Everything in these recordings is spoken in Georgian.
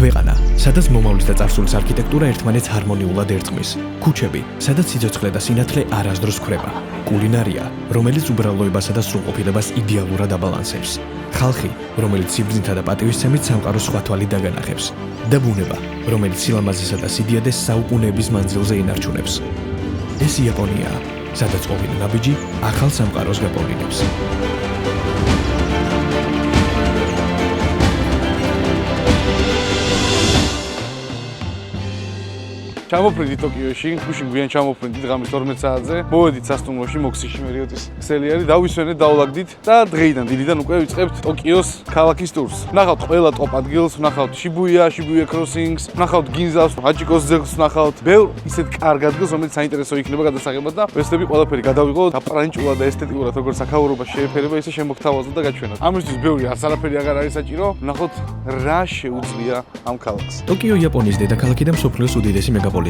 ქვეყანა, სადაც მომავლის და წარსულის არქიტექტურა ერთმანეთს ჰარმონიულად ერწყმის. ქუჩები, სადაც სიცოცხლე და სინათლე არასდროს ქრება. კულინარია, რომელიც უბრალოებასა და სრულყოფილებას იდეალურად აბალანსებს. ხალხი, რომელიც სიბრძნითა და პატივისცემით სამყაროს სხვა თვალით დაგანახებს. და ბუნება, რომელიც სილამაზესა და სიდიადეს საუკუნეების მანძილზე ინარჩუნებს. ეს იაპონიაა, სადაც ყოფილი ნაბიჯი ახალ სამყაროს გაპოვნინებს. ჩამოფრინდით ტოკიოში, გუშინ გვიან ჩამოფრინდით ღამის 12 საათზე. მოვედით სასტუმროში მოქსიში მერიოტის ქსელი არის, დავისვენეთ, დავლაგდით და დღეიდან დილიდან უკვე ვიწყებთ ტოკიოს ქალაქის ტურს. ვნახავთ ყველა ტოპ ადგილს, ვნახავთ შიბუია კროსინგს, ვნახავთ გინზას, ჰაჩიკოს ძეგლს ვნახავთ. ბევრ ისეთ კარგ ადგილს, რომელიც საინტერესო იქნება გადასაღებად და ვესტები ყველაფერი გადავიღოთ, დაპრანჭულად და ესთეტიურად როგორც საქაურობა შეეფერება, ისე შემოგთავაზოთ და გაჩვენოთ. ამისთვის ბევრი არასარაფერი აღარ არის საჭირო. ვნახოთ რა შეუძლია ამ ქალაქს. ტოკიო იაპონიის დედაქალაქი და მსოფლიოს უდიდესი მეგაპოლისია,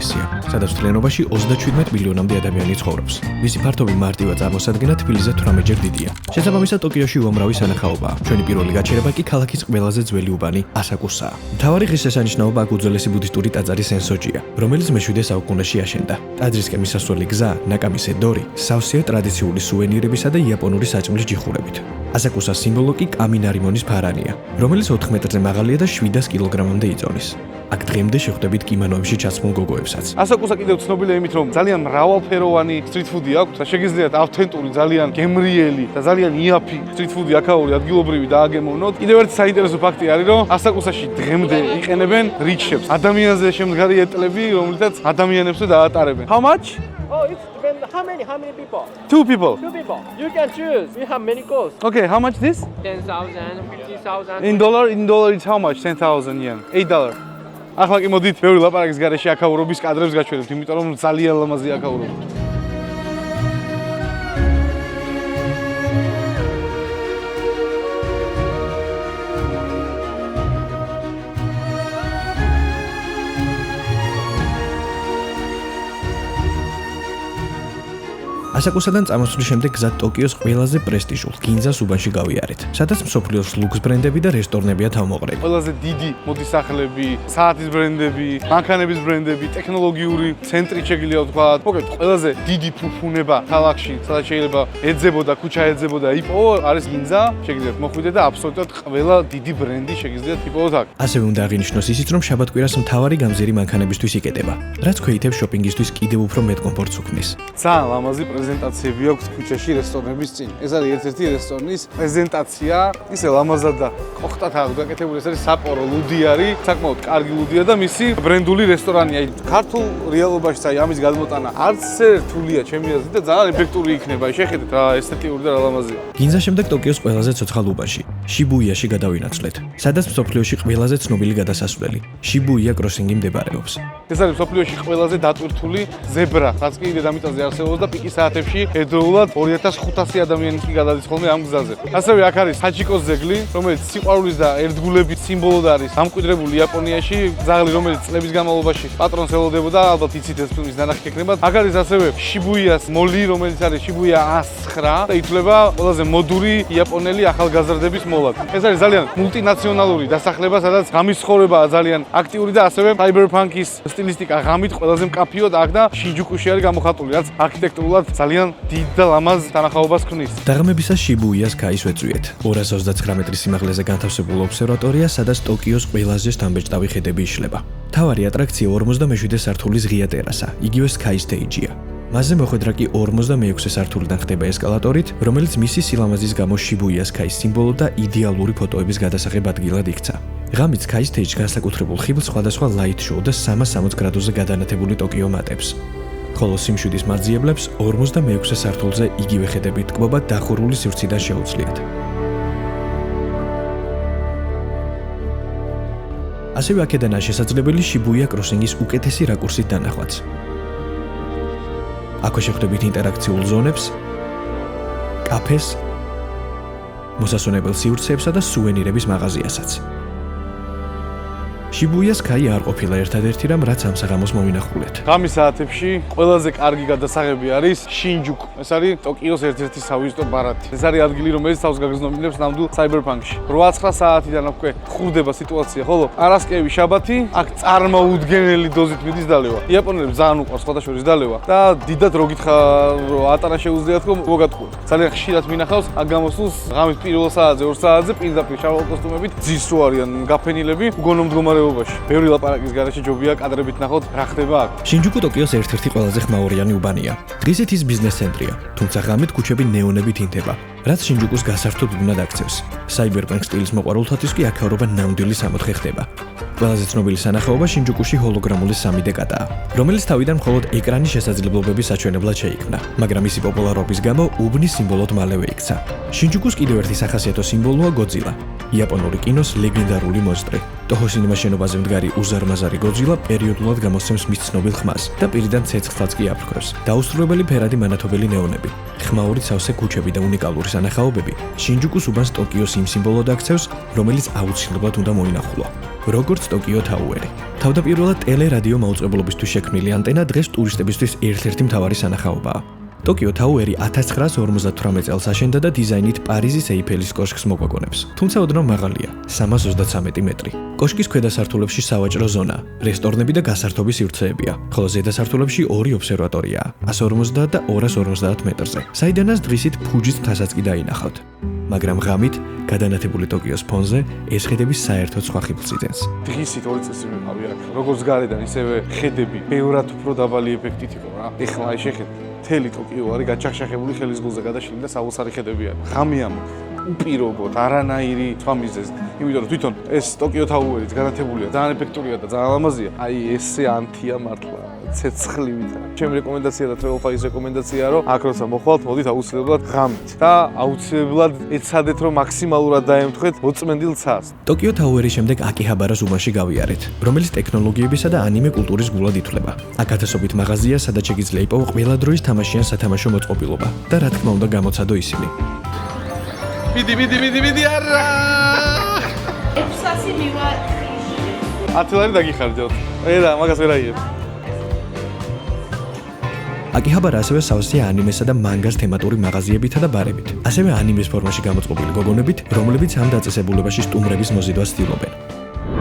სადაც მთლიანობაში 37 მილიონამდე ადამიანი ცხოვრობს. მისი ფართობი მარტივად წარმოსადგენა თბილისზე 18-ჯერ დიდია. შესაბამისად, ტოკიოში უამრავი სანახაობაა. ჩვენი პირველი გაჩერება კი ქალაქის ყველაზე ძველი უბანი ასაკუსაა. მთავარი ღირსშესანიშნაობა აქ უძველესი ბუდისტური ტაძარი სენსოჯია, რომელიც მე-7 საუკუნეში აშენდა. ტაძრისკენ მისასვლელი გზა, ნაკამისე დორი, სავსეა ტრადიციული სუვენირებისა და იაპონური საჭმლის ჯიხურებით. ასაკუსას სიმბოლო კი კამინარიმონის ფარანია, რომელიც 4 მეტრზე მაღალია და 700 კილოგრამამდე იწონის. აქ დღემდე შეხვდებით კიმონოებში ჩაცმულ გოგოებსაც. ასაკუსა კიდევ ცნობილია იმით, რომ ძალიან მრავალფეროვანი სტრიტფუდი აქვს და შეგიძლიათ ავთენტური, ძალიან გემრიელი და ძალიან იაფი სტრიტფუდი აქაური ადგილობრივი დააგემოვნოთ. კიდევ ერთი საინტერესო ფაქტი არის, რომ ასაკუსაში დღემდე იყენებენ რიქშებს, ადამიანზე შემდგარი ეტლები, რომლითაც ადამიანებს დაატარებენ. How much? Oh, it depends how many people? Two people. You can choose. We have many costs. Okay, how much this? 10,000, 50,000. In dollar it's how much? 10,000 yen. $8. ახლა კი მოდით ბევრი ლაპარაკის გარეშე აქაურობის კადრებს გაჩვენებთ, იმიტომ რომ ძალიან ლამაზი აქაურობა. ასაკუსადან წამოსვლის შემდეგ გზად ტოკიოს ყველაზე პრესტიჟულ გინზას უბანში გავიარეთ, სადაც მსოფლიოს ლუქს ბრენდები და რესტორნებია თავმოყრილი. ყველაზე დიდი მოდისახლები, საათის ბრენდები, მანქანების ბრენდები, ტექნოლოგიური ცენტრი შეგვიძლია ვთქვათ. მოკლედ, ყველაზე დიდი ფუფუნება ქალაქში, სადაც შეიძლება ეძებოდა, ქუჩა ეძებოდა, იპოვო, არის გინზა, შეგიძლიათ მოხვიდეთ და აბსოლუტურად ყველა დიდი ბრენდი შეგიძლიათ იპოვოთ აქ. ასევე უნდა აღინიშნოს ისიც, რომ შაბათ-კვირას მთავარი გამზირი მანქანებისთვის იკეტება, რაც ქვეითებს შოპინგისთვის კიდევ უფრო მეტ კომფორტს უქმნის. ძალიან ლამაზი პრეზენტაციები აქვს ქუჩაში რესტორნების წინ. ეს არის ერთ-ერთი რესტორნის პრეზენტაცია. ისე ლამაზად და კოხტად აქვს გაკეთებული. ეს არის საპორო ლუდი არის, საკმაოდ კარგი ლუდია და მისი ბრენდული რესტორანია. ქართულ რეალობაშიც აი ამის გადმოტანა არც რთულია ჩემი აზრით და ძალიან ეფექტური იქნება. შეხედეთ რა ესთეტიური და რა ლამაზია. გინზას შემდეგ ტოკიოს ყველაზე ცოცხალ უბანში, შიბუიაში გადავინაცვლეთ, სადაც მსოფლიოში ყველაზე ცნობილი გადასასვლელი, შიბუია კროსინგი მდებარეობს. ეს არის მსოფლიოში ყველაზე დატვირთული ზებრა, რაც კი დედამიწაზე არსებობს და პიკის საათებში ერთდროულად 2500 ადამიანი კი გადადის ხოლმე ამ გზაზე. ასევე აქ არის ჰაჩიკოს ძეგლი, რომელიც სიყვარულის და ერთგულების სიმბოლოდ არის დამკვიდრებული იაპონიაში, ძაღლი, რომელიც წლების განმავლობაში პატრონს ელოდებოდა, ალბათ იცით ეს ფილმის ნანახი გეკნებათ. აქ არის ასევე შიბუიას მოლი, რომელიც არის შიბუია 109 და ითვლება ყველაზე მოდური იაპონელი ახალგაზრდების მოლად. ეს არის ძალიან მულტინაციონალური დასახლება, სადაც ღამის ცხოვრებაა ძალიან აქტიური და ასევე cyberpunk-ის სტილისტიკა ღამით ყველაზე მკაფიო და აქ და შინჯუკუში არის გამოხატული, რაც არქიტექტურულად ძალიან დიდ და ლამაზ თანახაობას ქმნის. დაღამებისას შიბუიას ქაის ვეწვიეთ. 229 მეტრის სიმაღლეზე განთავსებულ ობსერვატორია, სადაც ტოკიოს ყველაზე შთამბეჭდავი ხედები იშლება. მთავარი ატრაქცია 47 სართულის ღია ტერასა, იგივე Sky Stage-ია. მასზე მოხვედრა კი 46 სართულიდან ხდება ესკალატორით, რომელიც მისი სილამაზის გამო შიბუიას ქაის სიმბოლო და იდეალური ფოტოების გადასაღებ ადგილად იქცა. ღამით Sky Stage განსაკუთრებულ ხიბლს სხვადასხვა light show და 360 გრადუსზე გადანათებული ტოკიო მატებს. ხოლო სიმშვიდის მაძიებლებს 46 სართულზე იგივე ხედები ტკბობა დახურული სივრციდან შეუძლიათ. ასევე აქედანაა შესაძლებელი შიბუია კროსინგის უკეთესი რაკურსით დანახვაც. აქვე შეხვდებით ინტერაქციულ ზონებს, კაფეს, მოსასვენებელ სივრცეებსა და სუვენირების მაღაზიასაც. შიბუიას კაი არ ყოფილა ერთადერთი რამ, რაც ამ საღამოს მოვინახულეთ. ღამის საათებში ყველაზე კარგი გადასაღები არის შინჯუკუ. ეს არის ტოკიოს ერთ-ერთი სავიზიტო ბარათი. ეს არის ადგილი, რომელიც თავს გაგზავნილებს ნამდვილ საიბერპანკში. 8-9 საათიდან უკვე ხურდება სიტუაცია, ხოლო პარასკევი, შაბათი აქ წარმოუდგენელი დოზით მიდის დალევა. იაპონელებს ძალიან უყვარს სხვადასხვა დალევა და დიდად რო გითხრა რომ ატანა შეუძლიათ რომ მოგატყუოთ. ძალიან ხშირად მინახავს აქ გამოსულს ღამის პირველ საათზე, 2 საათზე პირდაპირ შავ კოსტუმებით ძის რო არიან გაფენილები უგონო მდგომარეობაში. ბევრი ლაპარაკის გარეშე ჯობია კადრებით ნახოთ რა ხდება აქ. შინჯუკუ ტოკიოს ერთ-ერთი ყველაზე ხმაურიანი უბანია. დღისით ის ბიზნეს ცენტრია, თუმცა ღამით ქუჩები ნეონებით ინთება, რაც შინჯუკუს გასართობ უბნად აქცევს. საიბერპანკ სტილის მოყვარულთათვის კი აქაურობა ნამდვილი სამოთხე ხდება. ყველაზე ცნობილი სანახაობა შინჯუკუში ჰოლოგრამული 3D კატაა, რომელიც თავიდან მხოლოდ ეკრანის შესაძლებლობების საჩვენებლად შეიქმნა, მაგრამ მისი პოპულარობის გამო უბნის სიმბოლოდ მალევე იქცა. შინჯუკუს კიდევ ერთი სახასიათო სიმბოლოა გოძილა, იაპონური კინოს ლეგენდარული მონსტრი. ტოჰო სინემას შენობაზე მდგარი უზარმაზარი გოძილა პერიოდულად გამოსცემს მის ცნობილ ხმას და პირიდან ცეცხლსაც კი აფრქვევს. დაუსრულებელი ფერადი მანათობელი ნეონები, ხმაური სავსე ქუჩები და უნიკალური სანახაობები შინჯუკუს უბანს ტოკიოს იმ სიმბოლოდ აქცევს, რომელიც აუცილებლად უნდა მოინახულო. როგორც ტოკიო თაუერი. თავდაპირველად ტელერადიო მაუწყებლობისთვის შექმნილი ანტენა დღეს ტურისტებისთვის ერთ-ერთი მთავარი სანახაობაა. ტოკიო თაუერი 1958 წელს აშენდა და დიზაინით პარიზის ეიფელის კოშკს მოგვაგონებს. თუმცა ოდნავ მაღალია, 333 მეტრი. კოშკის ქვედა სართულებში სავაჭრო ზონა, რესტორნები და გასართობის სივრცეებია, ხოლო ზედა სართულებში 2 ობსერვატორიაა, 150 და 250 მეტრზე, საიდანაც დღისით ფუჯის მთასაც კი დაინახავთ. მაგრამ ღამით გადანათებული ტოკიოს ფონზე ეს ხედები საერთოდ სხვა ხიბლს იძენს. დღისით 2 წესი ვიყავი აქ. როგორც გარედან, ისევე ხედები ბევრად უფრო დაბალი ეფექტით იყო რა. ეხლა აი შეხედეთ. მთელი ტოკიო არის გაჩახშახებული ხელის გულზე გადაშლილი და საოცარი ხედები აქვს. ღამიან უპირობოდ არანაირი სხვა მიზეზი. იმიტომ რომ თვითონ ეს ტოკიო თაუერიც განათებულია, ძალიან ეფექტურია და ძალიან ლამაზია. აი ესე ანთია მართლა. ცეცხლივით. ჩემი რეკომენდაცია და TravelFi-ის რეკომენდაციაა, რომ აქ როცა მოხვალთ, მოდით აუცილებლად ღამით და აუცილებლად ეცადეთ, რომ მაქსიმალურად დაემთხვეთ მოწმენდილ ცას. ტოკიო თაუერის შემდეგ აკიჰაბარას უბანში გავიარეთ, რომელიც ტექნოლოგიებისა და ანიმე კულტურის გულად ითვლება. აქ ათასობით მაღაზია, სადაც შეგიძლია იპოვო ყველა დროის თამაშიან სათამაშო მოწყობილობა და რა თქმა უნდა გამოცადო ისინი. მიდი არა! 600 მივა 10 ლარი დაგიხარჯავთ. ედა, მაგას ვერ აიღებ. აკიჰაბარა ასევე სავსეა ანიმესა და მანგას თემატური მაღაზიებითა და ბარებით. ასევე ანიმეს ფორმაში გამოწყობილი გოგონებით, რომლებიც ამ დაწესებულებაში სტუმრების მოზიდვას ცდილობენ.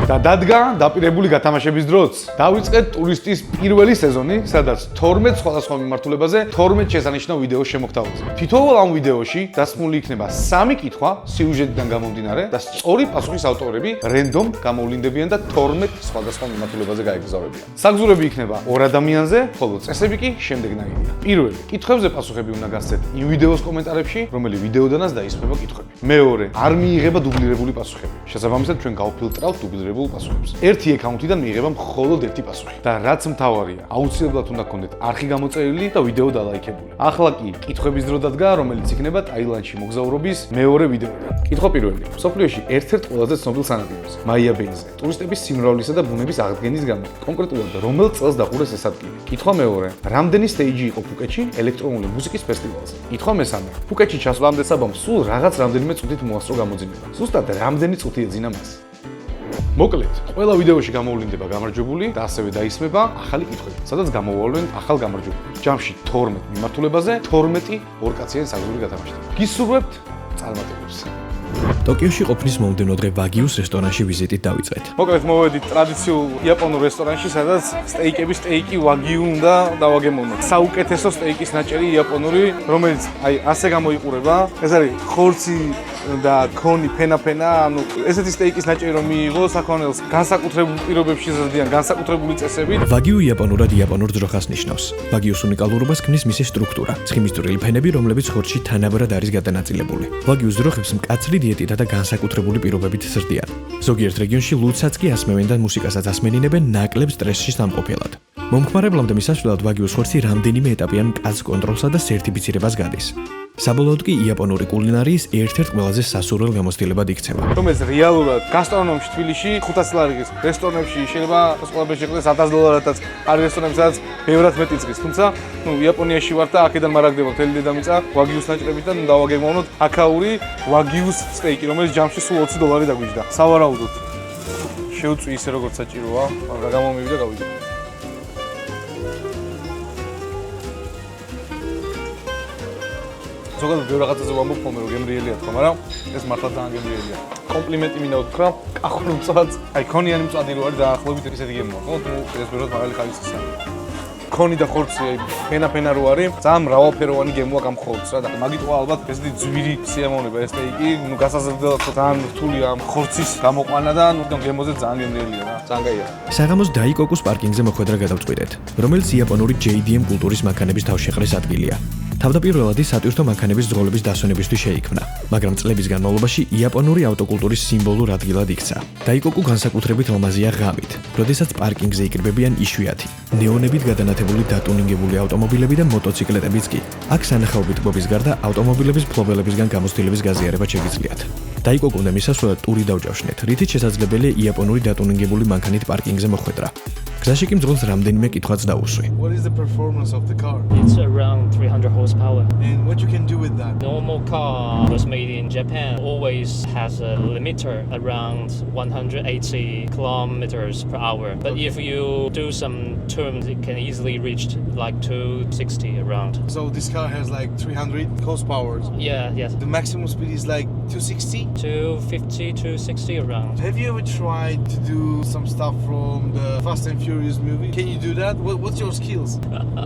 და დადგა დაპირებული გათამაშების დროც. დავიწყეთ ტურისტის პირველი სეზონი, სადაც 12 სხვადასხვა მიმართულებაზე 12 შესანიშნავ ვიდეოს შემოგთავაზებთ. თითოეულ ამ ვიდეოში დასმული იქნება 3 კითხვა სიუჟეტიდან გამომდინარე და სწორი პასუხის ავტორები რენდომ გამოვლინდებიან და 12 სხვადასხვა მიმართულებაზე გაეგზავნებიან. საგზურები იქნება 2 ადამიანზე, ხოლო წესები კი შემდეგნაირია. პირველი, კითხვებზე პასუხები უნდა გასცეთ იმ ვიდეოს კომენტარებში, რომელი ვიდეოდანაც დაისმება კითხვები. მეორე, არ მიიღება დუბლირებული პასუხები. შესაბამისად, ჩვენ გავფილტრავთ დუბლირებულ პასუხებს. ერთი აკაუნტიდან მიიღება მხოლოდ ერთი პასუხი. და რაც მთავარია, აუცილებლად უნდა გქონდეთ არხი გამოწერილი და ვიდეო დალაიქებული. ახლა კი კითხვების დრო დადგა, რომელიც იქნება ტაილანდში მოგზაურობის მეორე ვიდეოდან. კითხვა პირველი. მსოფლიოში ერთ-ერთ ყველაზე ცნობილ სანაპიროზე, მაია ბეიზე, ტურისტების სიმრავლისა და ბუნების აღდგენის გამო, კონკრეტულად რომელ წელს დახურეს ეს ადგილი? კითხვა მეორე. რამდენი სტეიჯი იყო ფუკეტში ელექტრონული მუსიკის ფესტივალზე? კითხვა მესამე. ფუკეტში ჩასვლამდე საბამ სულ რაღაც რამდენიმე წუთით მოასწრო გამოძინება. ზუსტად რამდენი წუთი ეძინა მას? მოკლედ, ყველა ვიდეოში გამოვლინდება გამარჯვებული და ასევე დაისმება ახალი კითხვები, სადაც გამოვავლენ ახალ გამარჯვებულს. ჯამში 12 მიმართულებაზე 12 ორკაციანი საგზური გათამაშდება. გისურვებთ წარმატებებს. ტოკიოში ყოფნის მომდევნო დღე ვაგიუს რესტორანში ვიზიტით დავიწყეთ. მოკლედ მოვედით ტრადიციულ იაპონურ რესტორანში, სადაც სტეიკი ვაგიუ უნდა დავაგემოვნოთ. საუკეთესო სტეიკის ნაჭერი იაპონური, რომელიც აი ასე გამოიყურება. ეს არის ხორცი და ქონი ფენა, ანუ ესეთი სტეიკის ნაჭერი რომ მიიღო საქონელს განსაკუთრებულ პირობებში ზრდიან, განსაკუთრებული წესებით. ვაგიუ იაპონურად იაპონურ ძროხას ნიშნავს. ვაგიუს უნიკალურობას ქმნის მისი სტრუქტურა, ცხიმისწვრილი ფენები, რომლებიც ხორცში თანაბრად არის გადანაწილებული. ვაგიუს ძროხებს მკაცრი დიეტითა და განსაკუთრებული პირობებით ზრდიან. ზოგიერთ რეგიონში ლუდსაც კი ასმევენ და მუსიკასაც ასმენინებენ ნაკლებ სტრესში სამყოფელად. მომხმარებლამდე მისასვლელად ვაგიუს ხორცი რამდენიმე ეტაპიან მკაცრ კონტროლსა და სერტიფიცირებას გადის. საბოლოოდ კი იაპონური კულინარიის ერთ-ერთ ყველაზე სასურველ გამოცდილებად იქცევა. რომელიც რეალურად გასტრონომში თბილისში 500 ლარიღის რესტორნებში შეიძლება სხვადასხვა შეყდეს $1000-აც არის რესტორნები, სადაც ბევრად მეტი წრის. თუმცა, იაპონიაში ვარ და აქედან მარაგდება მთელი დედამიწა ვაგიუს ნაჭრებიდან დავაგემოვნოთ აქაური ვაგიუს სტეიკი, რომელიც ჯამში სულ $20 დაგვიჯდა. სავარაუდოდ. შევწვი ისე როგორც საჭიროა, მაგრამ რა გამომივიდა გავიგე. ზოგადად ბევრ რაღაცაზე ვამბობ ხოლმე რომ გემრიელია თქვა, მაგრამ ეს მართლა ძალიან გემრიელია. კომპლიმენტი მინდა ვთქვა, კახური მწვადს. აი ქონიანი მწვადი რო არის დაახლოებით ესეთი გემოა, ხო? თუ ეს ბევრად მაღალი ხარისხისა. ქონი და ხორცი ფენა რო არის, ძალიან მრავალფეროვანი გემოა ამ ხორცს რა და მაგიტყვა ალბათ ესეთი ძვირი სიამოვნება ეს სტეიკი, ნუ გასაზრდელად ძალიან რთულია ამ ხორცის გამოყვანა და ნუ გემოზე ძალიან გემრიელია რა, ძალიან კაია. საღამოს დაიკოკუს პარკინგზე მოხვედრა გადავწყვიტეთ, რომელიც იაპონური JDM კულტურის მანქანების თავშეყრის ადგილია. თავდაპირველად ის სატვირთო მანქანების ძღოლების დასვენებისთვის შეიქმნა, მაგრამ წლების განმავლობაში იაპონური ავტოკულტურის სიმბოლურ ადგილად იქცა. დაიკოკუ განსაკუთრებით ლამაზია ღამით, როდესაც პარკინგზე იკრიბებიან იშვიათი, ნეონებით გადანათებული დატუნინგებული ავტომობილები და მოტოციკლეტებიც კი. აქ სანახაობით ტბობის გარდა ავტომობილების მფლობელებისგან გამოცდილების გაზიარება შეგიძლიათ. დაიკოკუნდა მისასვლელად ტური დავჯავშნეთ, რითიც შესაძლებელია იაპონური დატუნინგებული მანქანით პარკინგზე მოხვედრა. გზაში კი მძღოლს რამდენიმე კითხვაც დაუსვი. What is the performance of the car? It's around 300 horsepower. And what you can do with that? Normal car was made in Japan always has a limiter around 180 kilometers per hour. But if you do some turns, it can easily reach like 260 around. So this car has like 300 horsepower. Yeah, yes. The maximum speed is like 260. 250, 260 around. Have you ever tried to do some stuff from the Fast and Furious movie? Can you do that? What's your skills?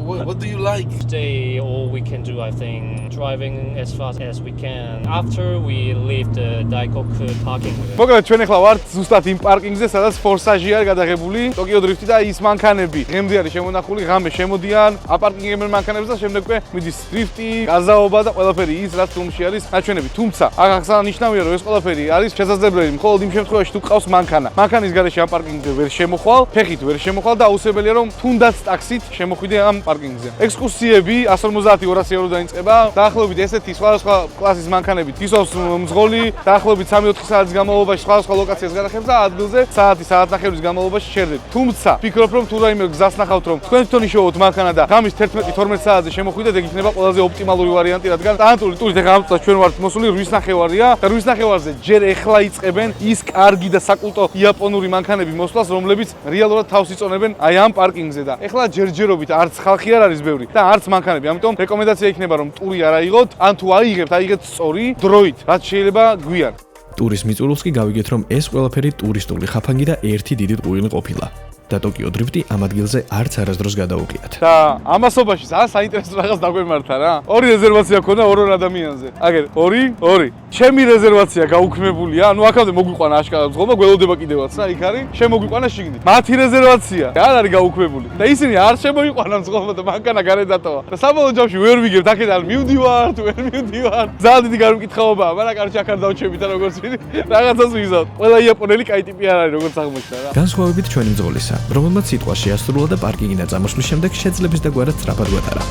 What do you like? Today, all we can do, I think, driving as fast as we can. After we leave the Daikoku parking. მოგეთ ჩვენ ახლა ვართ ზუსტად იმ პარკინგზე, სადაც ფორსაჟი არის გადაღებული, ტოკიო დრიფტი და ის მანქანები. ღემზე არის შემონახული, ღამე შემოდიან აპარკინგებელ მანქანებზე და შემდეგ უკვე მიდის დრიფტი, გაზაობა და ყველაფერი ის, რაც ფილმში არის ნაჩვენები. თუმცა, აღსანიშნავია, რომ ეს ყველაფერი არის შესაძლებელი მხოლოდ იმ შემთხვევაში, თუ ყავს მანქანა. მანქანის გარეშე ამ პარკინგზე ვერ შემოხვალ, ფეხით ვერ შემოხვალ და აუცილებელია, რომ თუნდაც ტაქსით შემოხვიდე ამ პარკინგზე. ექსკურსიები 150-200 ევრო დაიწყება. დაახლოებით ესეთი სხვადასხვა კლასის მანქანებით ისოს მძღოლი, დაახლოებით 3-4 საათის განმავლობაში სხვადასხვა ლოკაციას გადახევს და ადგილზე საათი-საათნახევრის განმავლობაში შერდეთ. თუმცა, ფიქრობ, რომ თუ რაიმე გზას ნახავთ, რომ თქვენ თვითონ იშოვოთ მანქანა და ღამის 11-12 საათზე შემოხვიდეთ, ეგ იქნება ყველაზე ოპტიმალური ვარიანტი, რადგან ტანტური ტურით ახლა ამ წელს ჩვენ ვართ მოსული 8 ნახევარია და 8 ნახევარზე ჯერ ეხლა იწყებენ ის კარგი და საკულტო იაპონური მანქანები მოსვლას, რომლებიც რეალურად თავს იწონებენ აი ამ პარკინგზე და ეხლა ჯერჯერობით არც ხალხი არ არის ბევრი და არც მანქანები. ამიტომ რეკომენდაცია იქნება, რომ ტური არ აიღოთ, ან თუ აიღებთ, აიღეთ სწორი დროით, რაც შეიძლება გვიან. ტურის მიწურულს კი გავიგეთ, რომ ეს ყველაფერი ტურისტული ხაფანგი და ერთი დიდი ტყუილი ყოფილა. და ტოკიო დრიფტი ამ ადგილზე არც არასდროს გადაუყიათ. და ამასობაში ძალიან საინტერესო რაღაც დაგვემართა რა. ორი რეზერვაცია ქონდა ორ ადამიანზე. აგერ 2. ჩემი რეზერვაცია გაუქმებულია. ანუ აქამდე მოგვიყვანა აშკარად ზღობა, გველოდება კიდევაც რა, იქ არის. შემოგვიყვანა შიგნით. მათი რეზერვაცია არ არის გაუქმებული. და ისინი არ შემოიყვანან ზღობა და მანქანა გარეთ დატოვა. და საბოლოო ჯამში ვერ ვიგებთ, აქედან მივდივართ, ვერ მივდივართ. ძალიან დიდი გარემკითხაობაა, მაგრამ კარჩი აქ არ დავჩებით და როგორც ვიდი, რაღაცას ვიზავთ. ყველა იაპონელი კაი ტიპი არ არის, როგორც აღმოჩნდა რა. განსხვავებით ჩვენი მძღოლისა, რომელმაც სიტყვა შეასრულა და პარკინგიდან წამოსვლის შემდეგ შეძლებს და გვარად სწრაფად გვატარა.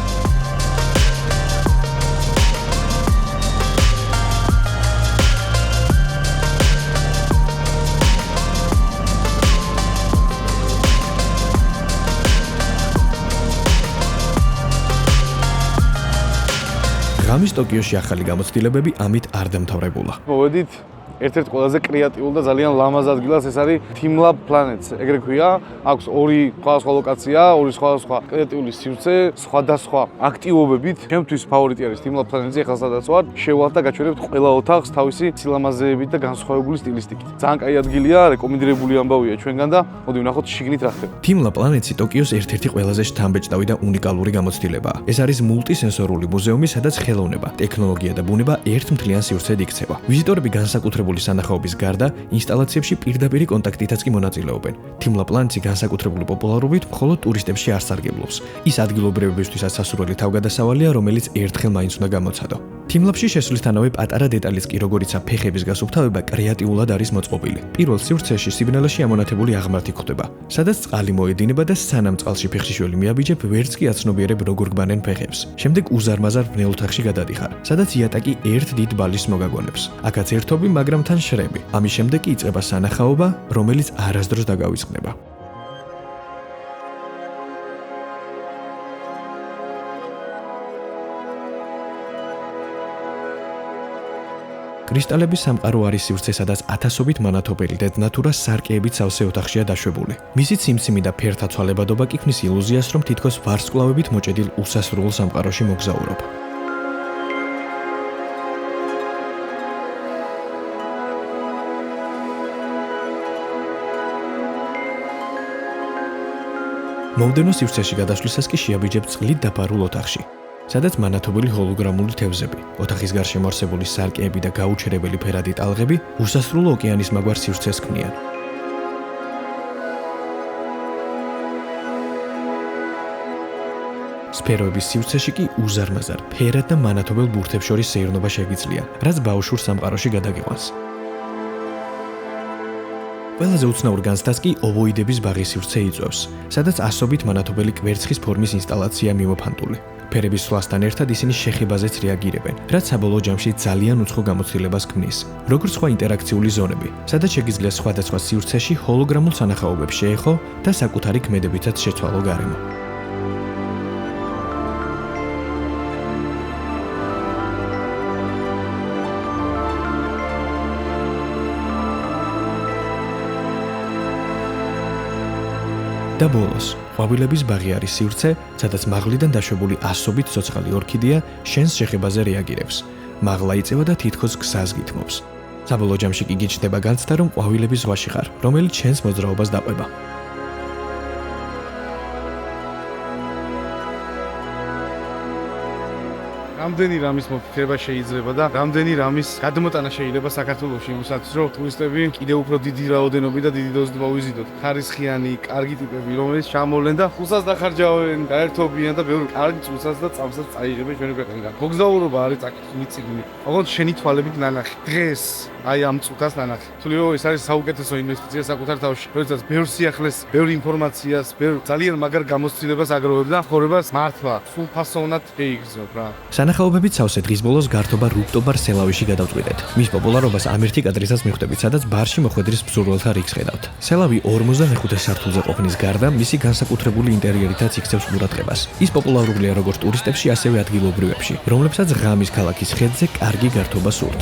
ღამის ტოკიოში ახალი გამოცდილებები ამით არ დამთავრებულა. მოვედით ერთ-ერთ ყველაზე კრეატიულ და ძალიან ლამაზ ადგილას, ეს არის TeamLab Planets. ეგრე ქვია, აქვს ორი სხვადასხვა ლოკაცია, ორი სხვადასხვა კრეატიული სივრცე, სხვადასხვა აქტივობებით. ჩემთვის ფავორიტი არის TeamLab Planets-ი, ახლა სადაც ვარ, შევვალთ და გაჩვენებთ ყველა ოთახს თავისი სილამაზეებით და განსხვავებული სტილისტიკით. ძალიან კაი ადგილია, რეკომენდებული ამბავია ჩვენგან და მოდი ვნახოთ შიგნით რა ხდება. TeamLab Planets-ი ტოკიოს ერთ-ერთი ყველაზე შთამბეჭდავი და უნიკალური გამოცდილებაა. ეს არის მულტისენსორული მუზეუმი, სადაც ხელოვნება, ტექნოლოგია და ბუნება ერთ მთლიან სივრცედ იქცევა. ვიზიტორები განსაკუთრებული სანახაობის გარდა ინსტალაციებში პირდაპირი კონტაქტითაც კი მონაწილეობენ. TeamLab Planets-ი განსაკუთრებული პოპულარობით მხოლოდ ტურისტებში არ სარგებლობს. ის ადგილობრივებისთვისაც სასურველი თავგადასავალია, რომელიც ერთხელ მაინც უნდა გამოცადო. TeamLab-ში შესვლისთანავე პატარა დეტალიც კი, როგორიცაა ფეხების გასუფთავება, კრეატიულად არის მოწყობილი. პირველ სივრცეში სიბნელეში ამონათებული აღმართი გვხვდება, სადაც წყალი მოედინება და სანამ წყალში ფეხშიშველი მიაბიჯებ, ვერც კი აცნობიერებ როგორ გბანენ ფეხებს. შემდეგ უზარმაზარ ბნელ ოთახში გადადიხარ, სადაც იატაკი ერთ დიდ ბალიშს მოგაგონებს. აქაც ერთობი, მაგრამ თან შრები. ამის შემდეგ კი იწყება სანახაობა, რომელიც არასდროს დაგავიწყდება. კრისტალების სამყარო არის სივრცე, სადაც ათასობით მანათობელი და ნატურა სარკეებით სავსე ოთახშია დაშვებული. მისი ციმციმი და ფერთა ცვალებადობა კი ქმნის ილუზიას, რომ თითქოს ვარსკვლავებით მოჭედილ უსასრულო სამყაროში მოგზაურობ. მომდევნო სივრცეში გადასვლისას კი შეაბიჯებ წყლით დაფარულ ოთახში, სადაც მანათობელი ჰოლოგრამული თევზები, ოთახის გარშემო არსებული სარკეები და გაუჩერებელი ფერადი ტალღები უსასრულო ოკეანის მაგვარ სივრცეს ქმნიან. სფეროების სივრცეში კი უზარმაზარ, ფერად და მანათობელ ბურთებს შორის სეირნობა შეგიძლია, რაც ბაუშურ სამყაროში გადაგიყვანს. ყველაზე უცნაურ განცდას კი ოვოიდების ბაღის სივრცე იწვევს, სადაც ასობით მანათობელი კვერცხის ფორმის ინსტალაცია მიმოფანტული. ფერების სვლასთან ერთად ისინი შეხებაზეც რეაგირებენ, რაც საბოლოო ჯამში ძალიან უცხო გამოცდილებას ქმნის, როგორც სხვა ინტერაქციული ზონები, სადაც შეგიძლია სხვადასხვა სივრცეში ჰოლოგრამულ სანახაობებს შეეხო და საკუთარი ქმედებითაც შეცვალო გარემო. და ბოლოს, ყვავილების ბაღი არის სივრცე, სადაც მაღლიდან დაშვებული ასობით ცოცხალი ორქიდეა შენს შეხებაზე რეაგირებს. მაღლა იწევა და თითქოს გზას გითმობს. საბოლოო ჯამში კი გიჩნდება განცდა, რომ ყვავილების ზღვაში ხარ, რომელიც შენს მოძრაობას დაყვება. რამდენი რამის მოფიქრება შეიძლება და რამდენი რამის გადმოტანა შეიძლება საქართველოში იმისათვის, რომ ტურისტები კიდევ უფრო დიდი რაოდენობით და დიდი დოზით მოვიზიდოთ. ხარისხიანი, კარგი ტიპები, რომელიც ჩამოვლენ და ხუსას დახარჯავენ, გაერთობიან და ბევრი კარგი წუსაც და წამსაც წაიღებენ ჩვენი ქვეყნიდან. მოგზაურობა არის წაკითხული წიგნი. ოღონდ შენი თვალებით ნანახი. დღეს აი ამ წუთას ნანახი. თuliო ეს არის საუკეთესო ინვესტიცია საკუთარ თავში. როდესაც ბევრ სიახლეს, ბევრ ინფორმაციას, ბევრ ძალიან მაგარ გამოცდილებას აგროვებ და ხორებას მართლა სულ ფასოვნად შეიგრძნობ რა. სანახაობებით სავსე დღის ბოლოს გართობა რუპტობარ სელავიში გადავწყვეტეთ. მის პოპულარობას ამ ერთი კადრისას მიხვდებით, სადაც ბარში მოხვედრის ბრძოლველთა რიგს ხედავთ. სელავი 45 სართულზე ყოფნის გარდა, მისი განსაკუთრებული ინტერიერითაც იქცევს ყურადღებას. ის პოპულარულია როგორც ტურისტებში, ასევე ადგილობრივებში, რომლებსაც ღამის ქალაქის ხედზე კარგი გართობა სურთ.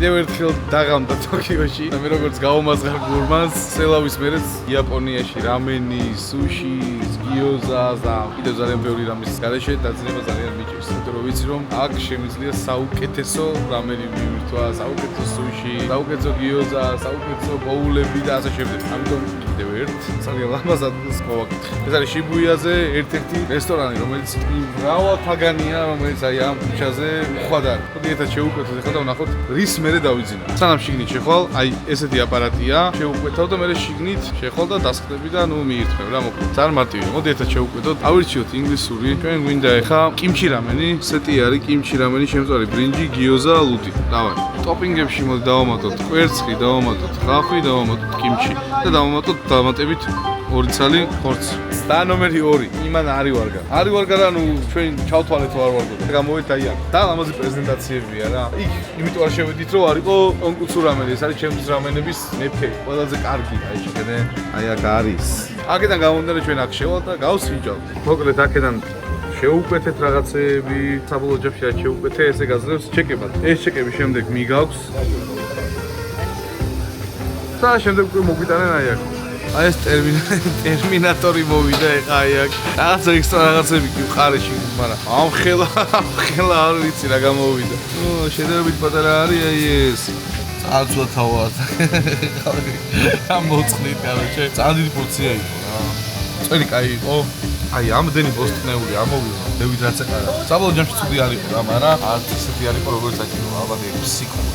კიდევ ერთხელ დაღამდა ტოკიოში და მე როგორც გავუმაზღარ გურმანს, სელავის მერეც იაპონიაში რამენი, სუში, გიოზა და კიდევ ძალიან ბევრი რამის გარეშე დაძინება ძალიან მიჭირს. იმიტომ რომ ვიცი რომ აქ შემიძლია საუკეთესო რამენი მივირთვა, საუკეთესო სუში, საუკეთესო გიოზა, საუკეთესო ბოულები და ასე შემდეგ. ამიტომ კიდევ ერთ ძალიან ლამაზ ადგილს მოვაკითხე. ეს არის შიბუიაზე ერთ-ერთი რესტორანი, რომელიც მრავალთაგანია, რომელიც აი ამ ქუჩაზე უხვად არის. მოდი ერთად შევუკვეთოთ ახლა და ვნახოთ რის მერე დავიძინო. სანამ შიგნით შეხვალ, აი ესეთი აპარატია, შევუკვეთავ და მერე შიგნით შეხვალ და დასხდები და ნუ მიირთმევ რა მოკლედ. ძალიან მარტივია. მოდი ერთად შევუკვეთოთ. ავირჩიოთ ინგლისური. ჩვენ გვინდა ახლა კიმჩი რამენი, სეტი არის კიმჩი რამენი, შემწვარი ბრინჯი, გიოზა, ლუდი. დავაი. ტოპინგებში მოდი დავამატოთ კვერცხი, დავამატოთ ხახვი, დავამატოთ კიმჩი და დავამატოთ დამატებით ორი ცალი ხორცი. და ნომერი 2. იმან არის ვარგა. არის ვარგა რა, ნუ ჩვენ ჩავთვალეთ ვარ ვარგო. გამოვეთ აი აქ. და ლამაზი პრეზენტაციებია რა. იქ იმიტომ არ შევედით რომ არისო კონკურსო რამენი, ეს არის ჩემთვის რამენების მეფე. ყველაზე კარგი აი შეგენე. აი აქ არის. აქედან გამომდინარე ჩვენ აქ შევალთ და გავსინჯავთ. მოკლედ აქედან შევუკვეთეთ რაღაცეები, საბოლოო ჯამში არ შევუკვეთე, ესე გაძლევს ჩეკებად. ეს ჩეკები შემდეგ მიგავს. და შემდეგ უკვე მოგვიტანენ აი აქ. აი ეს ტერმინატორი მოვიდა ეხა აი აქ. რაღაცა ექსტრა რაღაცები კი ხარეში, მაგრამ ამ ხელა არ ვიცი რა გამოვიდა. ნუ შედარებით პატარა არის აი ეს. წაცვა თავად. ამ მოწყნით, короче, ძალიან პორცია იყო რა. წელი კაი იყო. აი ამდენი პოსტნეული ამოვიდა. დევით რაც ეყარა. საბოლოო ჯამში ცუდი არ იყო რა, მაგრამ არც ისეთი არ იყო როგორც აჭირო. ალბათ ეს სიკოლა.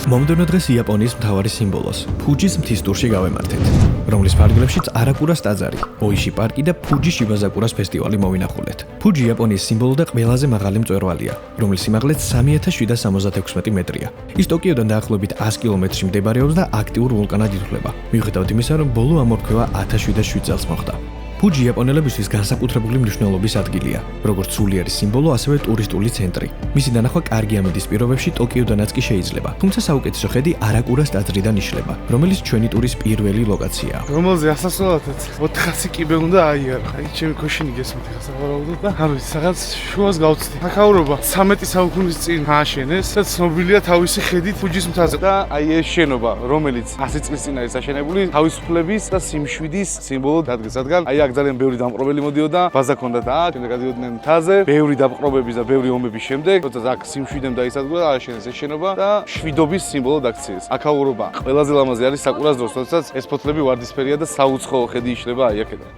მომდევნო დღეს იაპონიის მთავარი სიმბოლოს, ფუჯის მთის ტურში გავემართეთ, რომლის ფარგლებშიც არაკურას ტაძარი, ოიში პარკი და ფუჯი შიბაზაკურას ფესტივალი მოვინახულეთ. ფუჯი იაპონიის სიმბოლო და ყველაზე მაღალი მწვერვალია, რომლის სიმაღლეც 3776 მეტრია. ის ტოკიოდან დაახლოებით 100 კილომეტრში მდებარეობს და აქტიურ ვულკანად ითვლება. მიუხედავად იმისა, რომ ბოლო ამორჩევა 1707 წელს მოხდა. ფუჯი იაპონელებისთვის განსაკუთრებული მნიშვნელობის ადგილია, როგორც სულიერი სიმბოლო, ასევე ტურისტული ცენტრი. მისი დანახვა კარგი ამინდის პირობებში ტოკიოდანაც კი შეიძლება. თუმცა საუკეთესო ხედი არაკურას ტაძრიდან იშლება, რომელიც ჩვენი ტურის პირველი ლოკაციაა. რომელზე ასასვლელადაც 400 კიბე უნდა აიარა. აი ჩემი ქოშინი გესმით ახლა სავარაუდოდ და არ ვიცი, რაღაც შუას გავწდი. აქაურობა 13 საუკუნის წინ ააშენეს და ცნობილია თავისი ხედით ფუჯის მთაზე. და აი ეს შენობა, რომელიც 100 წლის წინ არის აშენებული, თავისუფლების და სიმშვიდის სიმბოლოდ დადგეს, რადგან აი აქ ძალიან ბევრი დამპყრობელი მოდიოდა, ბაზა ჰქონდათ აქ, შემდეგ გადიოდნენ მთაზე, ბევრი დამპყრობების და ბევრი ომების შემდეგ, როცა აქ სიმშვიდემ დაისადგურა, ააშენეს ეს შენობა და შვიდობის სიმბოლოდ აქციეს. აქაურობა ყველაზე ლამაზი არის საკურას დროს, როდესაც ეს ფოთლები ვარდისფერია და საუცხოო ხედი იშლება აი აქედან.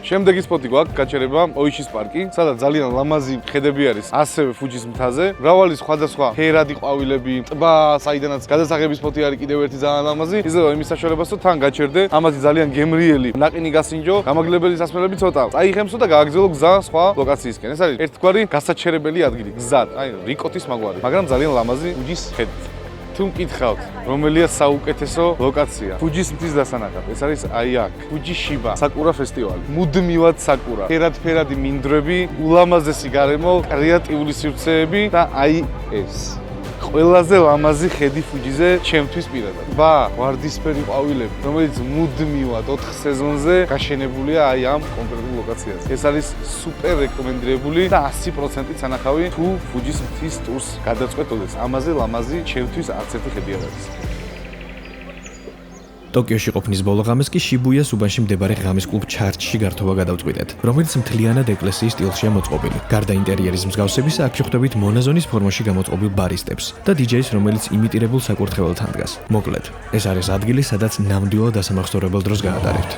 შემდეგი სპოტი გვაქვს გაჩერება ოიშის პარკი, სადაც ძალიან ლამაზი ხედები არის, ასევე ფუჯის მთაზე. მრავალი სხვადასხვა ფერადი ყვავილები, ტბა, საიდანაც გადასაღების სპოტი არის კიდევ ერთი ძალიან ლამაზი. იძლევა იმის საშუალებას, რომ თან გაჩერდე, ამაზე ძალიან გემრიელი, ნაყინი გასინჯო, გამაგრებელი სასმელები ცოტა. წაიღემსო და გააგრძელო გზა სხვა ლოკაციისკენ. ეს არის ერთგვარი გასაჩერებელი ადგილი, გზად, აი რიკოტის მაგვარი, მაგრამ ძალიან ლამაზი ფუჯის ხედი. თუ მკითხავთ, რომელია საუკეთესო ლოკაცია ფუჯის მთის დასანახად, ეს არის აი აქ, ფუჯიშიბა საკურა ფესტივალი. მუდმივად საკურა, ფერადი მინდვრები, ულამაზესი გარემო, კრეატიული სივრცეები და აი ეს. ყველაზე ლამაზი ხედი ფუჯიზე ჩემთვის პირადად. ტბა, ვარდისფერი ყვავილები, რომელიც მუდმივად 4 სეზონზე გაშენებულია აი ამ კონკრეტულ ლოკაციაზე. ეს არის სუპერ რეკომენდირებული და 100% სანახავი თუ ფუჯის მთის ტურს გადაწყვეტოდეს. ამაზე ლამაზი ჩემთვის არც ერთი ხედი არ არის. ტოკიოში ყოფნის ბოლო ღამეს კი შიბუიას უბანში მდებარე ღამის კლუბ ჩარჩში გართობა გადავწყვიტეთ, რომელიც მთლიანად ეკლესიის სტილშია მოწყობილი. გარდა ინტერიერის მსგავსებისა, აქ შეხვდებით მონაზონის ფორმაში გამოწყობილ ბარისტებს და დიჯეის, რომელიც იმიტირებულ საკურთხეველთან დგას. მოკლედ, ეს არის ადგილი, სადაც ნამდვილად ასამახსოვრებელ დროს გაატარებთ.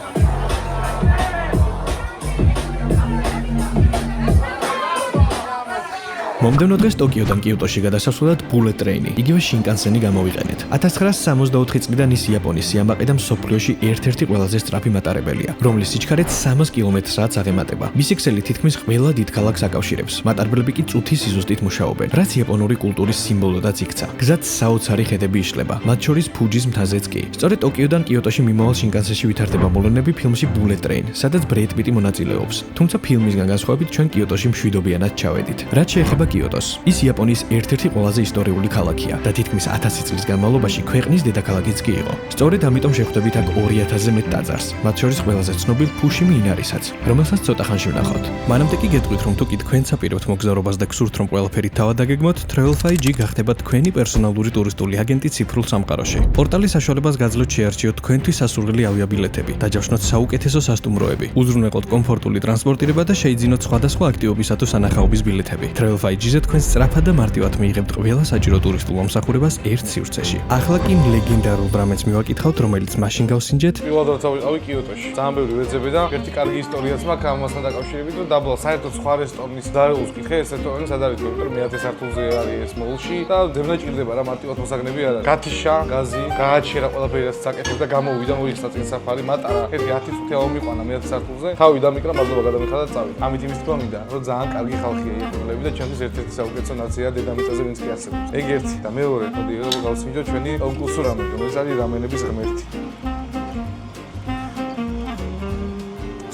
მომდევნო დღეს ტოკიოდან კიოტოში გადასასვლელად ბულეტ ტრეინი, იგივე შინკანსენი გამოვიყენეთ. 1964 წლიდან ის იაპონიის სიამაყე და მსოფლიოში ერთ-ერთი ყველაზე სწრაფი მატარებელია, რომლის სიჩქარეც 300 კმ/სთ აღემატება. მისი ქსელი თითქმის ყველა დიდ ქალაქს აკავშირებს. მატარებლები კი წუთის სიზუსტით მუშაობენ, რაც იაპონური კულტურის სიმბოლოდაც იქცა. გზად საოცარი ხედები იშლება, მათ შორის ფუჯის მთაზეც კი. სწორედ ტოკიოდან კიოტოში მიმავალ შინკანსენში ვითარდება მოვლენები ფილმში ბულეტ ტრეინ, სადაც ბრედ პიტი მონაწილეობს. თუმცა ფილმისგან განსხვავებით ჩვენ კიოტოში მშვიდობიანად ჩავედით. რაც შეეხება კიოტოს. ის იაპონიის ერთ-ერთი ყველაზე ისტორიული ქალაქია და თითქმის 1000 წლის განმავლობაში ქვეყნის დედაქალაქიც კი იყო. სწორედ ამიტომ შეხვდებით აქ 2000-ზე მეტ ტაძარს, მათ შორის ყველაზე ცნობილ ფუშიმი ინარისაც, რომელსაც ცოტა ხანში ვნახავთ. მანამდე კი გეტყვით, რომ თუ კი თქვენც აპირებთ მოგზაურობას და გსურთ, რომ ყველაფერი თავად დაგეგმოთ, Travel5G გახდება თქვენი პერსონალური ტურისტული აგენტი ციფრულ სამყაროში. პორტალის საშუალებას გაძლევთ შეარჩიოთ თქვენთვის სასურველი ავიაბილეთები, დაჯავშნოთ საუკეთესო სასტუმროები, უზრუნველყოთ კომფორტული ტრანსპორტირება და შეიძინოთ სხვადასხვა აქტივობისა თუ სანახაობის ბილეთები. Travel5G-ზე თქვენ სწრაფად და მარტივად მიიღებთ ყველა საჭირო ტურისტულ მომსახურებას ერთ სივრცეში. ახლა კი ლეგენდარულ დრამებს მივაკითხავთ, რომელიც მაშინ გავსინჯეთ. პირველად როცა ვიყავი კიოტოში, ძალიან ბევრი ვეძები და ერთი კარგი ისტორიაც მაქვს ამასთან დაკავშირებით, რომ დაბლა საერთოდ სხვა რესტორნის დაეულს კითხე, ეს რესტორანი სად არის, იმიტომ რომ 1000 სართულზე არის ეს მოლში და ძებნა ჭირდება რა მარტივად მოსაგნები არ არის. გათიშა, გაზი, გააჩერა ყველაფერი რაც საკეთებ და გამოვიდა მოიხსნა წინ საფარი, მატარა. ერთი 10 წუთი ავმიყვანა 1000 სართულზე. თავი დამიკრა, მადლობა გადამიხადა წავი. ამით იმის თქმა მინდა, რომ ძალიან კარგი ხალხია იაპონელები და ჩვენთვის ერთ-ერთი საუკეთესო ნაცია დედამიწაზე ვინც კი არსებობს. ეგ ერთი და მეორე, მოდი გავსინჯოთ ჩვენი კონკურსო რამე, რომელიც არის რამენების ღმერთი.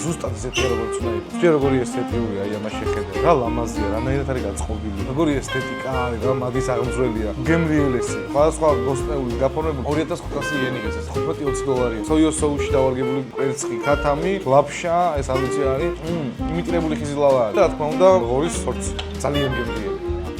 ზუსტად ესეთი როგორც უნდა იყოს. ჯერ როგორი ესთეტიურია აი ამას შეხედე. რა ლამაზია, რანაირად არის გაწყობილი. როგორი ესთეტიკა არის, რა მაგის აღმძვრელია. გემრიელესი. სხვადასხვა გოსტნეული გაფორმებული 2500 იენი ეს $15-20. სოიო სოუსში დავარგებული კვერცხი, ქათამი, ლაფშა, ეს არ ვიცი არის. იმიტირებული ხიზილავა არის. და რა თქმა უნდა, ღორის სორცი. ძალიან გემრიელი.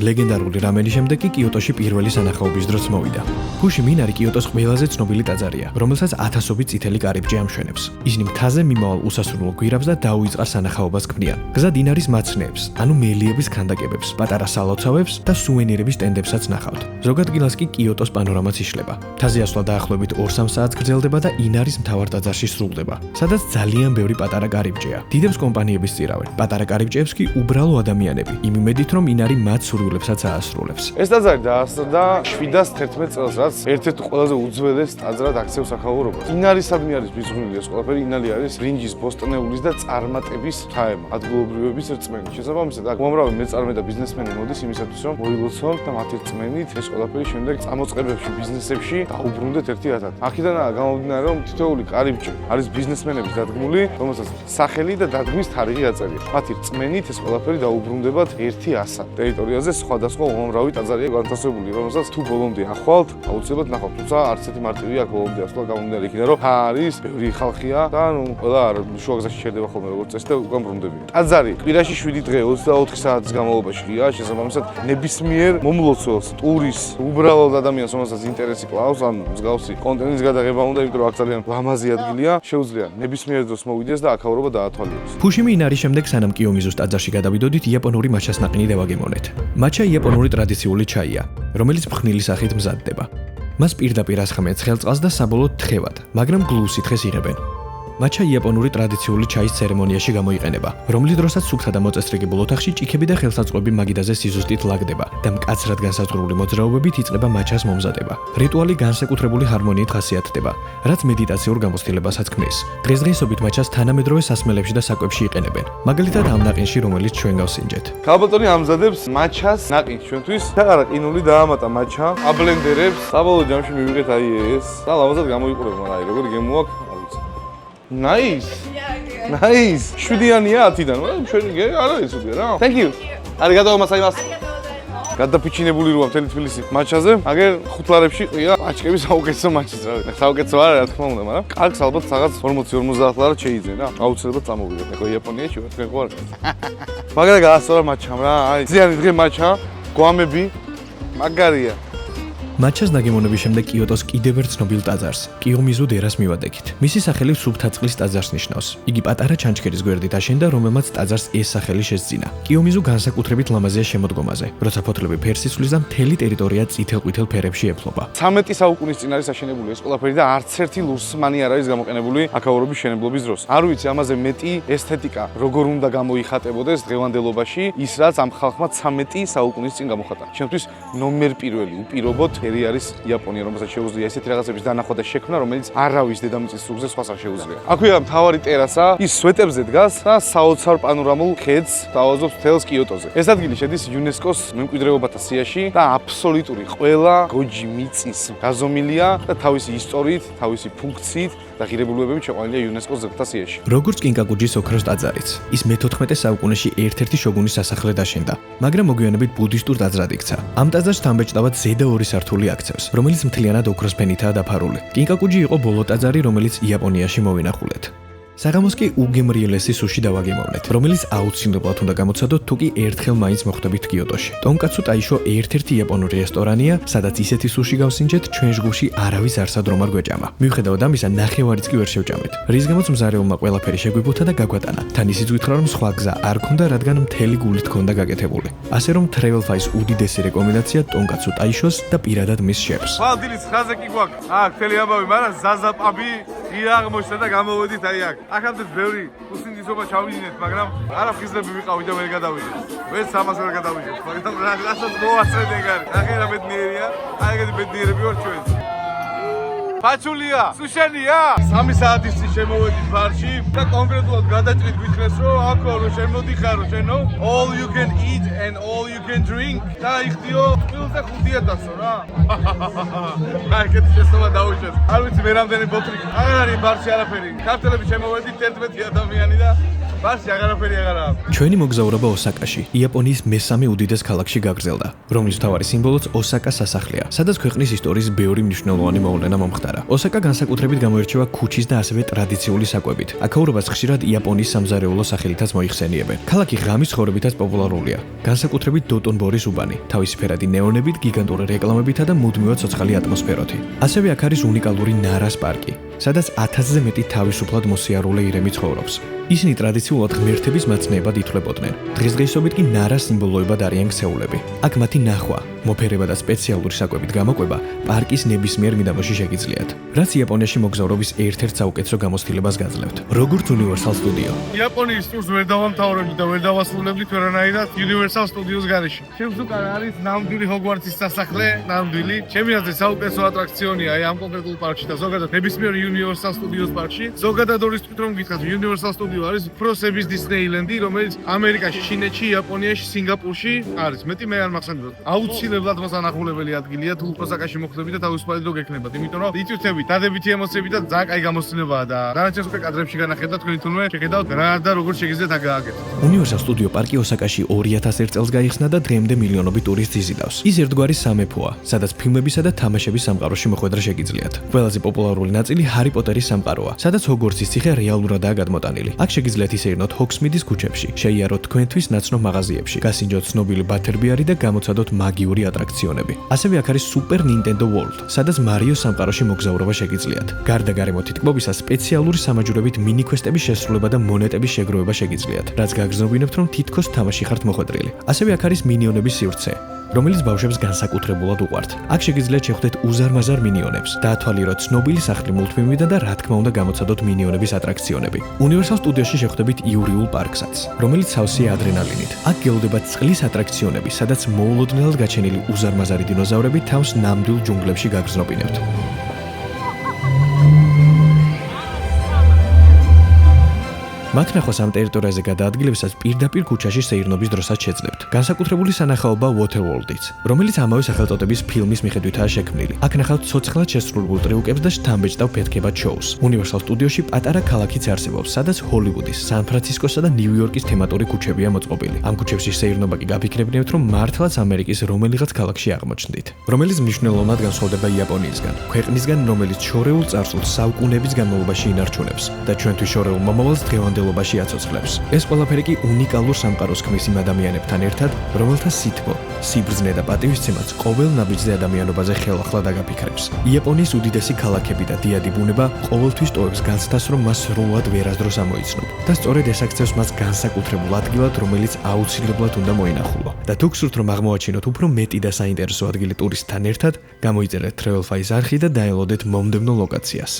ლეგენდარული რამენის შემდეგ კი კიოტოში პირველი სანახაობის დროც მოვიდა. ფუში მინარი კიოტოს ყველაზე ცნობილი ტაძარია, რომელსაც ათასობით წითელი კარიბჭე ამშვენებს. ისინი მთაზე მიმავალ უსასრულო გვირაბს და დაუიწყარ სანახაობას ქმნიან. გზა დინარის მაცნეებს, ანუ მელიების ქანდაკებებს, პატარა სალოცავებს და სუვენირების სტენდებსაც ნახავთ. ზოგ ადგილას კი კიოტოს პანორამაც იშლება. მთაზე ასვლა დაახლოებით 2-3 საათს გრძელდება და ინარის მთავარ ტაძარში სრულდება, სადაც ძალიან ბევრი პატარა კარიბჭეა. დიდებს კომპანიების წირავენ. პატარა კარიბჭეებს კი უბრალო ადამიანები, იმ იმედით რომ ინარი მათ სურვილ აქტივობლებსაც აასრულებს. ეს ტაძარი დაასრულა 711 წელს, რაც ერთ-ერთი ყველაზე უძველეს ტაძრად აქცევს აქაურობას. ინარისადმი არის ბიზღუნილი ეს ყველაფერი, ინალი არის ბრინჯის, ბოსტნეულის და წარმატების თაემა, ადგილობრივების რწმენი. შესაბამისად, აქ უამრავი მეწარმე და ბიზნესმენი მოდის იმისათვის, რომ მოილოცონ და მათი რწმენით ეს ყველაფერი შემდეგ წამოწყებებში, ბიზნესებში დაუბრუნდეთ ერთ-ერთად. აქედანაა გამომდინარე, რომ თითოეული კარიბჭე არის ბიზნესმენების დადგმული, რომელსაც სახელი და დადგმის თარიღი აწერია. მათი რწმენით ეს ყველაფერი დაუბრუნდებათ 100 ტერიტორიაზე სხვადასხვა უამრავი ტაძარია განთავსებული, რომელსაც თუ ბოლომდე ახვალთ, აუცილებლად ნახავთ. თუმცა არც ერთი მარტივი აქ ბოლომდე ასვლა გამომდინარე იქიდან, რომ არის ბევრი ხალხია და ნუ ყველა შუაგზაში შერდება ხოლმე როგორც წესი და უკან ბრუნდებიან. ტაძარი კვირაში 7 დღე 24 საათის განმავლობაშია, შესაბამისად ნებისმიერ მომლოცველს, ტურის, უბრალოდ ადამიანს, რომელსაც ინტერესი კლავს, ან მსგავსი კონტენტის გადაღება უნდა, იმიტომ რომ აქ ძალიან ლამაზი ადგილია, შეუძლია ნებისმიერ დროს მოვიდეს და აქაურობა დაათვალიეროს. ფუშიმი ინარის შემდეგ სანამ კიომიზუს ტაძარში გადავიდოდით, იაპონური მაჩას ნაყინი დავაგემოვნეთ. მაჩა იაპონური ტრადიციული ჩაია, რომელიც ფხნილი სახით მზადდება. მას პირდაპირ ასხამენ ცხელწყალს და საბოლოოდ თხევად, მაგრამ გლუვსითხეს იღებენ. მაჩა იაპონური ტრადიციული ჩაის ცერემონიაში გამოიყენება, რომლის დროსაც სუფთა და მოწესრიგებულ ოთახში ჭიქები და ხელსაწყოები მაგიდაზე სიზუსტით ლაგდება და მკაცრად განსაზღვრული მოძრაობებით იწყება მაჩას მომზადება. რიტუალი განსაკუთრებული ჰარმონიით ხასიათდება, რაც მედიტაციურ გამოცდილებასაც ქმნის. დღესდღეობით მაჩას თანამედროვე სასმელებში და საკვებში იყენებენ. მაგალითად ამ ნაყინში, რომელიც ჩვენ გავსინჯეთ. ქალბატონი ამზადებს მაჩას ნაყინს ჩვენთვის. საყარა ყინული დაამატა მაჩა, აბლენდერებს, საბოლოო ჯამში მივიღეთ აი ეს. და ლამაზად გამოიყურება, მაგრამ აი როგორ გემოაქვს Nice. Nice. შვიდიანია 10-დან. ჩვენი გე არა ეს უდია რა. Thank you. არიგატო მასაიმას. გადაფიჩინებული როა მთელი თბილისი მაჩაზე. აგერ ხუთლარებში ყია აჩკები საუკეთესო მაჩის რა. საუკეთესო არა რა თქმა უნდა, მაგრამ კარგს ალბათ რაღაც 40-50 ლარად შეიძენ რა. აუცილებლად წამოვიდეთ. ეხლა იაპონიაში ვარ, თქვენ ხო არ? მაგრამ გაასწორა მაჩამ რა. აი, ზიანი დღე მაჩა, გვამები მაგარია. მაჩას ნაგემოვნების შემდეგ კიოტოს კიდევ ერთ ცნობილ ტაძარს, კიომიზუ დერას მივადგეთ. მისი სახელი სუფთა წყლის ტაძარს ნიშნავს. იგი პატარა ჩანჩქერის გვერდით აშენდა, რომელმაც ტაძარს ეს სახელი შესძინა. კიომიზუ განსაკუთრებით ლამაზია შემოდგომაზე, როცა ფოთლები ფერს იცვლის და მთელი ტერიტორია წითელ-ყვითელ ფერებში ეფლობა. 13 საუკუნის წინ არის აშენებული ეს ყველაფერი და არც ერთი ლურსმანი არ არის გამოყენებული აქაურობის შენებლობის დროს. არ ვიცი ამაზე მეტი ესთეტიკა როგორ უნდა გამოიხატებოდეს დღევანდელობაში, ის რაც ამ ხალხმა 13 საუკუნის წინ გამოხატა. ჩემთვის ნომერ პირველი უპირობოდ არის იაპონია, რომელსაც შეუძლია ესეთი რაღაცების დანახვა და შექმნა, რომელიც არავის დედამიწის ზურგზე სხვას არ შეუძლია. აქვეა მთავარი ტერასა, ის სვეტებზე დგას და საოცარ პანორამულ ხედს თავაზობს მთელს კიოტოზე. ეს ადგილი შედის იუნესკოს მემკვიდრეობათა სიაში და აბსოლუტური ყველა გოჯი მიწის გაზომილია და თავისი ისტორიით, თავისი ფუნქციით და ღირებულებებით შეყვანილია იუნესკოს ძეგლთა სიაში. როგორც კინკაკუჯის ოქროს ტაძარიც, ის მე-14 საუკუნეში ერთ-ერთი შოგუნის სასახლედ აშენდა, მაგრამ მოგვიანებით ბუდისტურ ტაძრად იქცა. ამ ტაძარს თამბეჭდავად ზედა 2 სართული აქცევს, რომელიც მთლიანად ოქროს ფენითაა დაფარული. კინკაკუჯი იყო ბოლო ტაძარი, რომელიც იაპონიაში მოვინახულეთ. საღამოს კი უგემრიელესი სუში დავაგემოვნეთ, რომელიც აუცილებლად უნდა გამოცადოთ თუ კი ერთხელ მაინც მოხვდებით კიოტოში. ტონკაცუ ტაიშო ერთ-ერთი იაპონური რესტორანია, სადაც ისეთი სუში გავსინჯეთ, ჩვენ ჯგუფში არავის არსად რომ არ გვეჭამა. მიუხედავად ამისა, ნახევარიც კი ვერ შევჭამეთ. რის გამოც მზარეულმა ყველაფერი შეგვიბოთა და გაგვატანა. თან ისიც ვითხრა, რომ სხვა გზა არ ქონდა, რადგან მთელი გულით ქონდა გაკეთებული. ასე რომ Travelfy-ს უდიდესი რეკომენდაცია ტონკაცუ ტაიშოს და პირადად მის შეფს. ვალდილის ხაზე კი გვაქვს. აქ მთელი ამბავი, მაგრამ ზაზაპაბი ღია აღმოჩნდა და გამოვედით აი აქ. აქამდე ბევრი უსინჯისობა ჩავიდინეთ, მაგრამ არაფხიზლები ვიყავით და ვერ გადავიდეთ. ვერც ამას ვერ გადავიდეთ, მაგრამ რასაც მოასწრეთ ეგ არის. ახლა რა ბედნიერია, აი ეგეთი ბედნიერები ვარ ჩვენ. ფაჩულია, სუშენია. 3 საათის წინ შემოვედით ბარში და კონკრეტულად გადაჭრით გითხრეს, რომ აქო რომ შემოდიხარო შენო, all you can eat and all you can drink. და იხდიო, ფილზე 5000-ო რა. აი ეგეთი შესაძლოა დაუშვეს. არ ვიცი მე რამდენი ბოთლი. აღარ არის ბარში არაფერი. ქართველები შემოვედით 11 ადამიანი და ბარში აღარაფერი აღარაა. ჩვენი მოგზაურობა ოსაკაში, იაპონიის მესამე უდიდეს ქალაქში გაგრძელდა, რომლის მთავარი სიმბოლოც ოსაკას სასახლეა, სადაც ქვეყნის ისტორიის ბევრი მნიშვნელოვანი მოვლენა მომხდარა. ოსაკა განსაკუთრებით გამოირჩევა ქუჩის და ასევე ტრადიციული საკვებით. აქაურობას ხშირად იაპონიის სამზარეულო სახელითაც მოიხსენიებენ. ქალაქი ღამის ცხოვრებითაც პოპულარულია. განსაკუთრებით დოტონბორის უბანი, თავისუფერადი ნეონებით, გიგანტური რეკლამებითა და მუდმივად ცოცხალი ატმოსფეროთი. ასევე აქ არის უნიკალური ნარას პარკი. სადაც 1000-ზე მეტი თავისუფლად მოსიარულე ირემი ცხოვრობს. ისინი ტრადიციულად ღმერთების მაცნეებად ითვლებოდნენ. დღესდღეობით კი ნარა სიმბოლოებად არიან ქსეულები. აქ მათი ნახვა, მოფერება და სპეციალური საკვებით გამოყვება პარკის ნებისმიერ მიდამოში შეგიძლიათ. რაც იაპონიაში მოგზაურობის ერთ-ერთ საუკეთესო გამოცდილებას გაძლევთ. როგორც Universal Studio. იაპონიის ტურს ვერ დავამთავრებთ და ვერ დავასრულებთ ვერანაირად Universal Studios გარეშე. ჩემს უკან არის ნამდვილი ჰოგვარტსის სასახლე, ნამდვილი. ჩემი აზრით საუკეთესო ატრაქციონია აი ამ კონკრეტულ პარკში და ზოგადად ნებისმიერ Universal Studios პარკში. ზოგადად ორის თვით რომ გითხრათ Universal Studio არის პროსების Disneyland-ი, რომელიც ამერიკაში, ჩინეთში, იაპონიაში, სინგაპურში არის. მეტი მე არ მახსენებთ. აუცილებლად მას ანახულებელი ადგილია თუ ოსაკაში მოხდებით და თავისუფალი დრო გექნებათ, იმიტომ რომ იწვევთ დადებითი ემოციები და ძალიან კაი გამოცდილებაა და დანარჩენს უკვე კადრებში განახეთ და თქვენ თუნმე შეხედავთ რა და როგორ შეგიძლიათ აგააკეთოთ. Universal Studio პარკი ოსაკაში 2001 წელს გაიხსნა და დღემდე მილიონობით ტურისტს იზიდავს. ის ერთგვარი სამეფოა, სადაც ფილმებისა და თამაშების სამყაროში მოხვედრა შეგიძლიათ. ყველაზე პოპულარული ნაწილი ჰარი პოტერის სამყაროა, სადაც ჰოგვორტსის ციხე რეალურადაა გადმოტანილი. აქ შეგიძლიათ ისეირნოთ ჰოქსმიდის ქუჩებში, შეიაროთ თქვენთვის ნაცნობ მაღაზიებში, გასინჯოთ ცნობილი ბათერბიარი და გამოცადოთ მაგიური ატრაქციონები. ასევე აქ არის Super Nintendo World, სადაც მარიოს სამყაროში მოგზაურობა შეგიძლიათ. გარდა გარემოთი თკბობისა, სპეციალური სამაჯურებით მინიკვესტების შესრულება და მონეტების შეგროვება შეგიძლიათ, რაც გაგრძნობინებთ, რომ თითქოს თამაში ხართ მოხვედრილი. ასევე აქ არის მინიონების სივრცე, რომელიც ბავშვებს განსაკუთრებულად უყვართ. აქ შეგიძლიათ შეხვდეთ უზარმაზარ მინიონებს, დაათვალიეროთ ცნობილი სახლი მულტფილმიდან და რა თქმა უნდა გამოცადოთ მინიონების ატრაქციონები. Universal Studio-ში შეხვდებით იურიულ პარკსაც, რომელიც სავსეა ადრენალინით. აქ გელოდება წყლის ატრაქციონები, სადაც მოულოდნელად გაჩენილი უზარმაზარი დინოზავრები თავს ნამდვილ ჯუნგლებში გაგრძნობინებთ. მათ ნახვას ამ ტერიტორიაზე გადაადგილებისას პირდაპირ ქუჩაში სეირნობის დროსაც შეძლებთ. განსაკუთრებული სანახაობა Waterworld-იც, რომელიც ამავე სახელწოდების ფილმის მიხედვითაა შექმნილი. აქ ნახავთ ცოცხლად შესრულებულ ტრიუკებს და შთამბეჭდავ ფეთქებად შოუს. Universal Studio-ში პატარა ქალაქიც არსებობს, სადაც ჰოლივუდის, სან-ფრანცისკოსა და ნიუ-იორკის თემატური ქუჩებია მოწყობილი. ამ ქუჩებში სეირნობა კი გაფიქრებინებთ, რომ მართლაც ამერიკის რომელიღაც ქალაქში აღმოჩნდით, რომელიც მნიშვნელოვნად განსხვავდება იაპონიისგან, ქვეყნისგან, რომელიც შორეულ წარსულს საუკუნეების განმავლობაში ინარჩუნებს და ჩვენთვის შორეულ მომავალს დღევანდელობაში აცოცხლებს. ეს ყველაფერი კი უნიკალურ სამყაროს ქმნის იმ ადამიანებთან ერთად, რომელთა სითბო, სიბრძნე და პატივისცემაც ყოველ ნაბიჯზე ადამიანობაზე ხელახლა დაგაფიქრებს. იაპონიის უდიდესი ქალაქები და დიადი ბუნება ყოველთვის ტოვებს განცდას, რომ მას სრულად ვერასდროს ამოიცნობ და სწორედ ეს აქცევს მას განსაკუთრებულ ადგილად, რომელიც აუცილებლად უნდა მოინახულო. და თუ გსურთ რომ აღმოაჩინოთ უფრო მეტი და საინტერესო ადგილი ტურისტთან ერთად, გამოიწერეთ Travelfy-ის არხი და დაელოდეთ მომდევნო ლოკაციას.